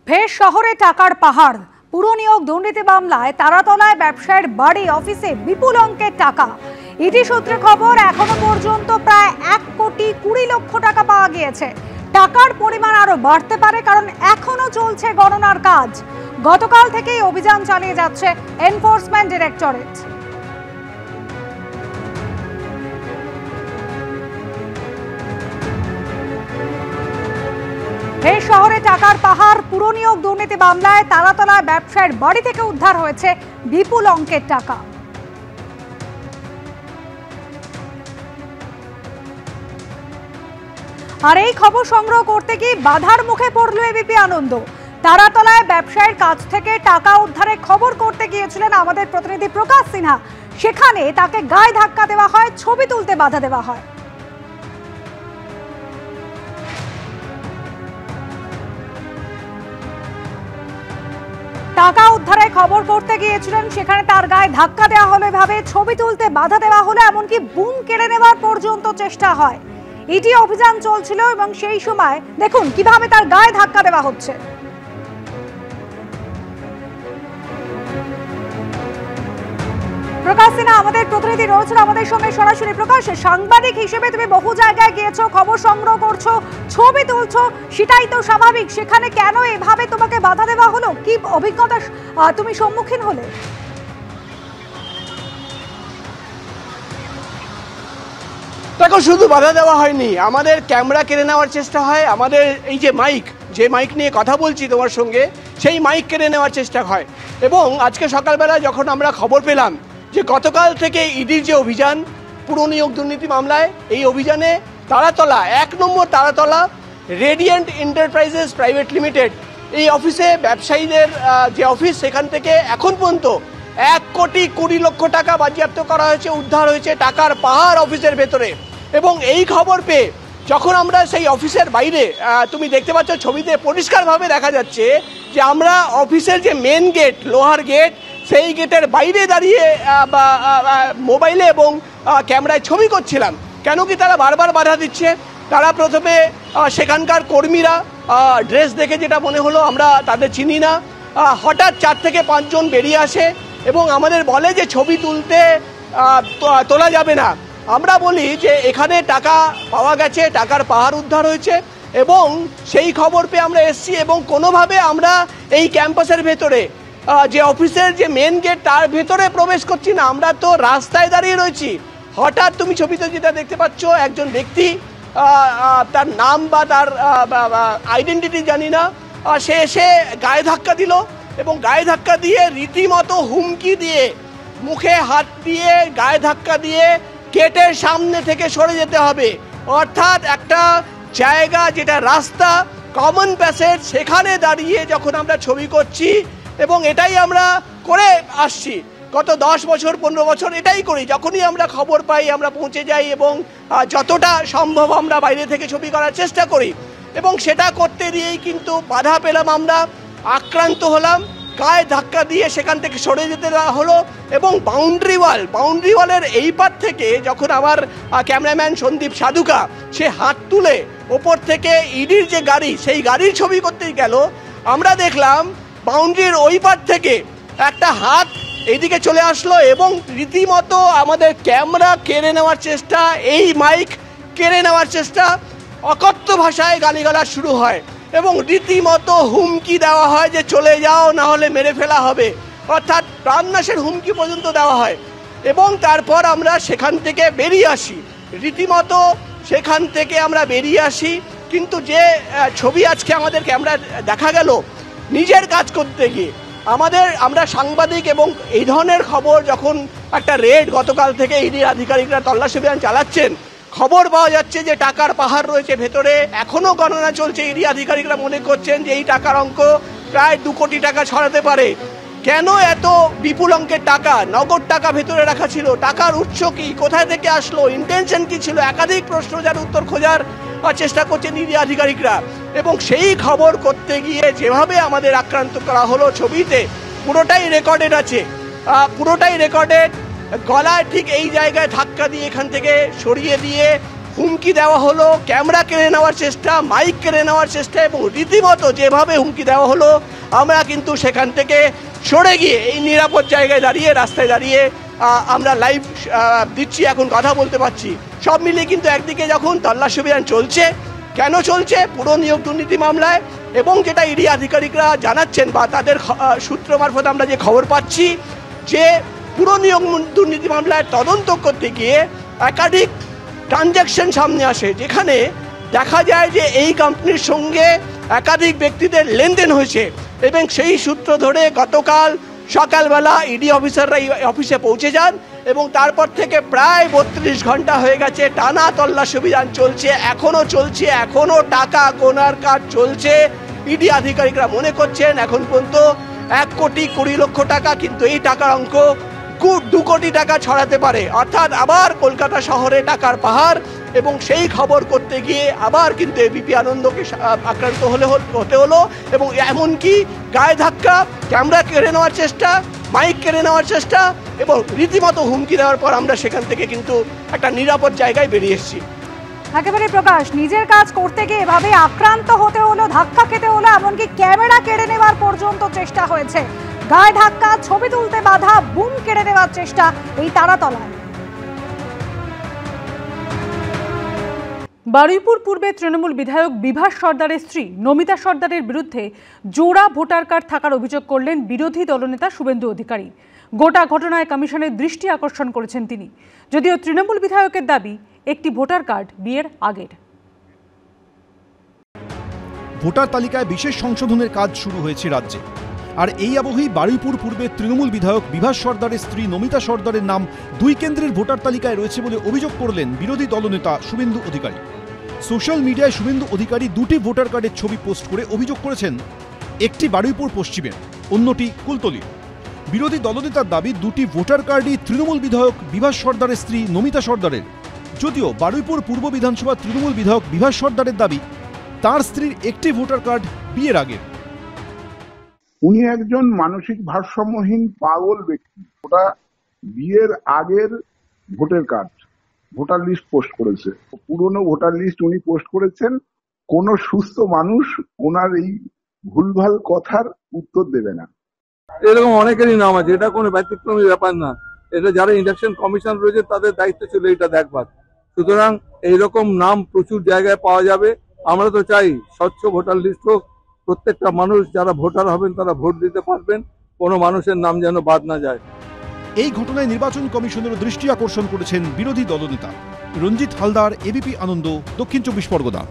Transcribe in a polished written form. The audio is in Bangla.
ফের শহরে টাকার পাহাড়। পুরনিয়োগ দুর্নীতি মামলায় তারাতলায় ব্যবসায়ীর বাড়ি অফিসে বিপুল অঙ্কের টাকা। ইডি সূত্রে খবর, এখনো পর্যন্ত প্রায় 1,20,00,000 টাকা পাওয়া গিয়েছে। টাকার পরিমাণ আরো বাড়তে পারে, কারণ এখনো চলছে গণনার কাজ। গতকাল থেকেই অভিযান চালিয়ে যাচ্ছে এনফোর্সমেন্ট ডিরেক্টরেট। এই শহরে টাকার পাহাড়। পুরনিয়োগ দুর্নীতি মামলায় তারাতলায় ব্যবসায়ীর বাড়ি থেকে উদ্ধার হয়েছে বিপুল অঙ্কের টাকা। আর এই খবর সংগ্রহ করতে গিয়ে বাধার মুখে পড়ল এবিপি আনন্দ। তারাতলায় ব্যবসায়ীর কাছ থেকে টাকা উদ্ধারের খবর করতে গিয়েছিলেন আমাদের প্রতিনিধি প্রকাশ সিনহা। সেখানে তাকে গায়ে ধাক্কা দেওয়া হয়, ছবি তুলতে বাধা দেওয়া হয়। টাকা উদ্ধারের খবর করতে গিয়েছিলেন, সেখানে তার গায়ে ধাক্কা দেওয়া হলো, এভাবে ছবি তুলতে বাধা দেওয়া হলো, এমনকি বুম কেড়ে নেওয়ার পর্যন্ত চেষ্টা হয়। ইডি অভিযান চলছিল এবং সেই সময় দেখুন কিভাবে তার গায়ে ধাক্কা দেওয়া হচ্ছে। প্রকাশ সিনহা আমাদের প্রতিনিধি রয়েছেন আমাদের সঙ্গে সরাসরি। প্রকাশ, সাংবাদিক হিসেবে তুমি বহু জায়গায় গিয়েছো, খবর সংগ্রহ করছো, ছবি তুলছো, সেটাই তো স্বাভাবিক। সেখানে কেন এভাবে তোমাকে বাধা দেওয়া হলো? কি অভিজ্ঞতা তুমি সম্মুখীন হলে? দেখো, শুধু বাধা দেওয়া হয়নি, আমাদের ক্যামেরা কেড়ে নেওয়ার চেষ্টা হয়। আমাদের এই যে মাইক নিয়ে কথা বলছি তোমার সঙ্গে, সেই মাইক কেড়ে নেওয়ার চেষ্টা হয়। এবং আজকে সকালবেলা যখন আমরা খবর পেলাম যে গতকাল থেকে ইডির যে অভিযান পুরনিয়োগ দুর্নীতি মামলায়, এই অভিযানে Taratala 1 number Taratala radiant enterprises private limited এই অফিসে ব্যবসায়ীদের যে অফিস, সেখান থেকে এখন পর্যন্ত 1,20,00,000 টাকা বাজেয়াপ্ত করা হয়েছে, উদ্ধার হয়েছে টাকার পাহাড় অফিসের ভেতরে। এবং এই খবর পেয়ে যখন আমরা সেই অফিসের বাইরে, তুমি দেখতে পাচ্ছ ছবিতে পরিষ্কারভাবে দেখা যাচ্ছে যে আমরা অফিসের যে মেন গেট, লোহার গেট, সেই গেটের বাইরে দাঁড়িয়ে মোবাইলে এবং ক্যামেরায় ছবি করছিলাম। কেন কি তারা বারবার বাধা দিচ্ছে। তারা প্রথমে সেখানকার কর্মীরা ড্রেস দেখে যেটা মনে হলো আমরা তাদের চিনি না, হঠাৎ 4 থেকে 5 জন বেরিয়ে আসে এবং আমাদের বলে যে ছবি তোলা যাবে না। আমরা বলি যে এখানে টাকা পাওয়া গেছে, টাকার পাহাড় উদ্ধার হয়েছে এবং সেই খবর পেয়ে আমরা এসছি এবং কোনোভাবে আমরা এই ক্যাম্পাসের ভেতরে যে অফিসের যে মেন গেট তার ভেতরে প্রবেশ করছি না, আমরা তো রাস্তায় দাঁড়িয়ে রয়েছি। হঠাৎ তুমি ছবিতে যেটা দেখতে পাচ্ছ, একজন ব্যক্তি, তার নাম বা তার আইডেন্টিটি জানি না, সে এসে গায়ে ধাক্কা দিল এবং গায়ে ধাক্কা দিয়ে রীতিমতো হুমকি দিয়ে, মুখে হাত দিয়ে গায়ে ধাক্কা দিয়ে গেটের সামনে থেকে সরে যেতে হবে। অর্থাৎ একটা জায়গা যেটা রাস্তা, কমন প্যাসেজ, সেখানে দাঁড়িয়ে যখন আমরা ছবি করছি এবং এটাই আমরা করে আসছি গত 10 বছর 15 বছর, এটাই করি। যখনই আমরা খবর পাই আমরা পৌঁছে যাই এবং যতটা সম্ভব আমরা বাইরে থেকে ছবি করার চেষ্টা করি এবং সেটা করতে দিয়েই কিন্তু বাধা পেলাম, আমরা আক্রান্ত হলাম। গায়ে ধাক্কা দিয়ে সেখান থেকে সরে যেতে দেওয়া হলো এবং বাউন্ডারি ওয়ালের এই পার থেকে যখন আমার ক্যামেরাম্যান সন্দীপ সাধুকা সে হাত তুলে ওপর থেকে ইডির যে গাড়ি, সেই গাড়ির ছবি করতেই গেল, আমরা দেখলাম বাউন্ডারির ওই পার থেকে একটা হাত এইদিকে চলে আসলো এবং রীতিমতো আমাদের ক্যামেরা কেড়ে নেওয়ার চেষ্টা, এই মাইক কেড়ে নেওয়ার চেষ্টা, অকথ্য ভাষায় গালিগালাজ শুরু হয় এবং রীতিমতো হুমকি দেওয়া হয় যে চলে যাও, না হলে মেরে ফেলা হবে। অর্থাৎ প্রাণনাশের হুমকি পর্যন্ত দেওয়া হয় এবং তারপর আমরা সেখান থেকে বেরিয়ে আসি, রীতিমতো সেখান থেকে আমরা বেরিয়ে আসি। কিন্তু যে ছবি আজকে আমাদের ক্যামেরা দেখা গেল, নিজের কাজ করতে গিয়ে আমরা সাংবাদিক এবং এই ধরনের খবর যখন একটা রেড গতকাল থেকে ইডি আধিকারিকরা তল্লাশি অভিযান চালাচ্ছেন, খবর পাওয়া যাচ্ছে যে টাকার পাহাড় রয়েছে ভেতরে, এখনো গণনা চলছে। ইডি আধিকারিকরা মনে করছেন যে এই টাকার অঙ্ক প্রায় 2 কোটি টাকা ছড়াতে পারে। কেন এত বিপুল অঙ্কের টাকা, নগদ টাকা ভেতরে রাখা ছিল? টাকার উৎস কি, কোথায় থেকে আসলো, ইন্টেনশন কি ছিল? একাধিক প্রশ্ন যার উত্তর খোঁজার চেষ্টা করছেন ইডি আধিকারিকরা। এবং সেই খবর করতে গিয়ে যেভাবে আমাদের আক্রান্ত করা হলো, ছবিতে পুরোটাই রেকর্ডেড আছে, পুরোটাই রেকর্ডেড। গলায় ঠিক এই জায়গায় ধাক্কা দিয়ে এখান থেকে সরিয়ে দিয়ে হুমকি দেওয়া হলো, ক্যামেরা কেড়ে নেওয়ার চেষ্টা, মাইক কেড়ে নেওয়ার চেষ্টা, এবং রীতিমতো যেভাবে হুমকি দেওয়া হলো আমরা কিন্তু সেখান থেকে সরে গিয়ে এই নিরাপদ জায়গায় দাঁড়িয়ে, রাস্তায় দাঁড়িয়ে আমরা লাইভ দিচ্ছি, এখন কথা বলতে পারছি। সব মিলিয়ে কিন্তু একদিকে যখন তল্লাশি অভিযান চলছে, কেন চলছে? পুরো নিয়োগ দুর্নীতি মামলায়, এবং যেটা ইডি আধিকারিকরা জানাচ্ছেন বা তাদের সূত্র মারফত আমরা যে খবর পাচ্ছি যে পুরো নিয়োগ দুর্নীতি মামলায় তদন্ত করতে গিয়ে একাধিক ট্রানজ্যাকশন সামনে আসে, যেখানে দেখা যায় যে এই কোম্পানির সঙ্গে একাধিক ব্যক্তিদের লেনদেন হয়েছে, এবং সেই সূত্র ধরে গতকাল সকালবেলা ইডি অফিসাররা এই অফিসে পৌঁছে যান, এবং তারপর থেকে প্রায় 32 ঘন্টা হয়ে গেছে টানা তল্লাশি অভিযান চলছে, এখনও চলছে, এখনও টাকা গোনার কাজ চলছে। ইডি আধিকারিকরা মনে করছেন এখন পর্যন্ত 1,20,00,000 টাকা, কিন্তু এই টাকার অঙ্ক 2 কোটি টাকা ছড়াতে পারে, অর্থাৎ আবার কলকাতা শহরে টাকার পাহাড়। এবং সেই খবর করতে গিয়ে আবার কিন্তু এবিপি আনন্দকে আক্রান্ত হতে হলো, এবং এমনকি গায়ে ধাক্কা, ক্যামেরা কেড়ে নেওয়ার চেষ্টা, মাইক কেড়ে নেওয়ার চেষ্টা, এবং রীতিমতো হুমকি দেওয়ার পর আমরা সেখান থেকে কিন্তু একটা নিরাপদ জায়গায় বেরিয়ে এসেছি। একেবারে প্রকাশ, নিজের কাজ করতে গিয়ে এভাবে আক্রান্ত হতে হলো, ধাক্কা খেতে হলো, এমনকি ক্যামেরা কেড়ে নেওয়ার পর্যন্ত চেষ্টা হয়েছে, গায়ে ধাক্কা, ছবি তুলতে বাধা, বুম কেড়ে নেওয়ার চেষ্টা এই তারাতলায়। বারুইপুর পূর্বে তৃণমূল বিধায়ক বিভাস সর্দারের স্ত্রী নমিতা সর্দারের বিরুদ্ধে জোড়া ভোটার কার্ড থাকার অভিযোগ করলেন বিরোধী দলনেতা শুভেন্দু অধিকারী। গোটা ঘটনায় কমিশনের দৃষ্টি আকর্ষণ করেছেন তিনি। যদিও তৃণমূল বিধায়কের দাবি একটি ভোটার কার্ড বিয়ের আগের। ভোটার তালিকায় বিশেষ সংশোধনের কাজ শুরু হয়েছে রাজ্যে, আর এই আবহেই বারুইপুর পূর্বে তৃণমূল বিধায়ক বিভাস সর্দারের স্ত্রী নমিতা সর্দারের নাম 2 কেন্দ্রের ভোটার তালিকায় রয়েছে বলে অভিযোগ করলেন বিরোধী দলনেতা শুভেন্দু অধিকারী। সোশ্যাল মিডিয়ায় শুভেন্দু অধিকারী 2টি ভোটার কার্ডের ছবি পোস্ট করে অভিযোগ করেছেন, একটি বারুইপুর পশ্চিমের, অন্যটি কুলতলির। বিরোধী দলনেতার দাবি 2টি ভোটার কার্ডই তৃণমূল বিধায়ক বিভাস সর্দারের স্ত্রী নমিতা সর্দারের। যদিও বারুইপুর পূর্ব বিধানসভা তৃণমূল বিধায়ক বিভাস সর্দারের দাবি তার স্ত্রীর একটি ভোটার কার্ড বিয়ের আগের। উনি একজন মানসিক ভারসাম্যহীন পাগল ব্যক্তি। ওটা বিয়ের আগের voter card, voter list post করেছে, পুরনো ভোটার লিস্ট উনি পোস্ট করেছেন। কোন সুস্থ মানুষ ওনার এই ভুলভাল কথার উত্তর দেবে না। এরকম অনেকেরই নাম আছে, এটা কোনো ব্যতিক্রমী ব্যাপার না। এটা যারা ইলেকশন কমিশন রয়েছে তাদের দায়িত্ব ছিল এটা দেখবার। সুতরাং এইরকম নাম প্রচুর জায়গায় পাওয়া যাবে। আমরা তো চাই স্বচ্ছ ভোটার লিস্ট হোক, প্রত্যেকটা মানুষ যারা ভোটার হবেন তারা ভোট দিতে পারবেন, কোনো মানুষের নাম যেন বাদ না যায়। এই ঘটনায় নির্বাচন কমিশনের দৃষ্টি আকর্ষণ করেছেন বিরোধী দলনেতা। রঞ্জিত হালদার, এবিপি আনন্দ, দক্ষিণ 24 পরগনা।